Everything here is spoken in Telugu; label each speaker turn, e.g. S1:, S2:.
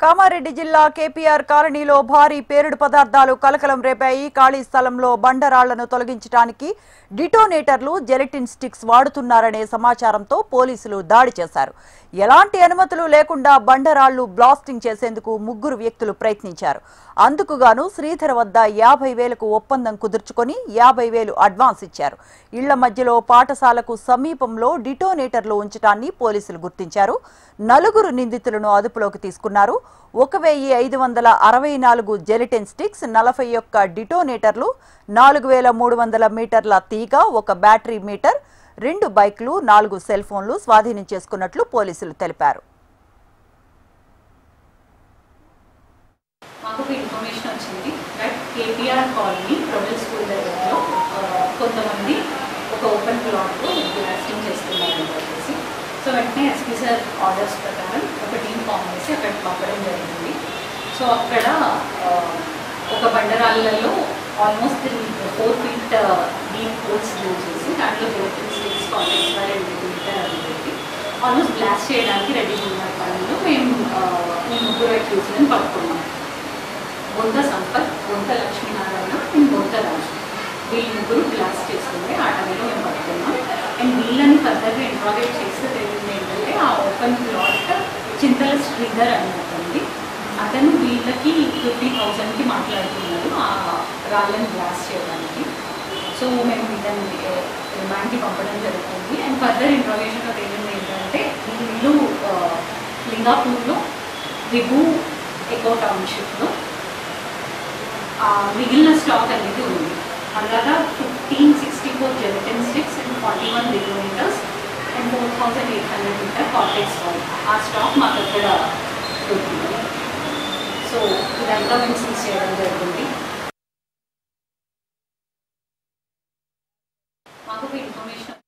S1: కామారెడ్డి జిల్లా కేపీఆర్ కాలనీలో భారీ పేలుడు పదార్థాలు కలకలం రేపాయి. ఖాళీ స్థలంలో బండరాళ్లను తొలగించడానికి డిటోనేటర్లు, జెలటిన్ స్టిక్స్ వాడుతున్నారనే సమాచారంతో పోలీసులు దాడి చేశారు. ఎలాంటి అనుమతులు లేకుండా బండరాళ్లు బ్లాస్టింగ్ చేసేందుకు ముగ్గురు వ్యక్తులు ప్రయత్నించారు. అందుకుగాను శ్రీధర్ వద్ద 50,000కు ఒప్పందం కుదుర్చుకొని 50,000 అడ్వాన్స్ ఇచ్చారు. ఇళ్ల మధ్యలో పాఠశాలకు సమీపంలో డిటోనేటర్లు ఉంచడాన్ని పోలీసులు గుర్తించారు. నలుగురు నిందితులను అదుపులోకి తీసుకున్నారు. 1,564 జెలటిన్ స్టిక్స్, 41 డిటోనేటర్లు, 4,300 మీటర్ల తీగ, ఒక బ్యాటరీ మీటర్, 2 బైక్లు, 4 సెల్ ఫోన్లు స్వాధీనం చేసుకున్నట్లు పోలీసులు తెలిపారు.
S2: మాకు ఇన్ఫర్మేషన్ వచ్చింది దట్ కేపీఆర్ కాలనీ ప్రొబల్ స్కూల్ దగ్గరలో కొంతమంది ఒక ఓపెన్ ప్లాట్లో బ్లాస్టింగ్ చేస్తున్నారని చెప్పేసి, సో వెంటనే ఎస్పీ సార్ ఆర్డర్స్ ప్రకారం ఒక టీం ఫామ్ చేసి అక్కడికి పంపడం జరిగింది. సో అక్కడ ఒక బండరాళ్ళలో almost 4 feet deep holes use చేసి దాంట్లో జెలటిన్ స్టిక్స్, కాంటాక్ట్స్ వారి మీటర్ అది పెట్టి ఆల్మోస్ట్ బ్లాస్ట్ చేయడానికి రెడీ ఉన్న టైంలో మేము ముగ్గురు అక్యూజ్లను పట్టుకున్నాం. బొంత సంపత్, బొంత లక్ష్మీనారాయణ అండ్ బొంత రాజు, వీళ్ళు ముగ్గురు బ్లాస్ట్ చేస్తుంటే ఆ టైంలో మేము పట్టుకున్నాం. అండ్ వీళ్ళని ఫర్దర్గా ఇంట్రాగేట్ చేస్తే తెలియదు ఏంటంటే ఆ ఓపెన్ ప్లాట్ చింతల శ్రీధర్ అని ఉంటుంది. అతను వీళ్ళకి 50,000కి మాట్లాడుతున్నారు ఆ రాళ్ళని బ్లాస్ట్ చేయడానికి. సో మేము వీళ్ళని రిమాండ్కి పంపడం జరుగుతుంది. అండ్ ఫర్దర్ ఇంట్రాగేషన్లో తెలియదు ఏంటంటే వీళ్ళు లింగాపూర్లో విభూ ఎకో టౌన్షిప్లో మిగిలిన స్టాక్ అనేది ఉంది. అలాగా 1564 gelatin sticks and 41 detonators and 4,800 meter contacts ఆ స్టాక్ మాకు అక్కడ దొరికింది. సో ఇదంతా మేము సీజ్ చేయడం జరిగింది. మాకు ఇన్ఫర్మేషన్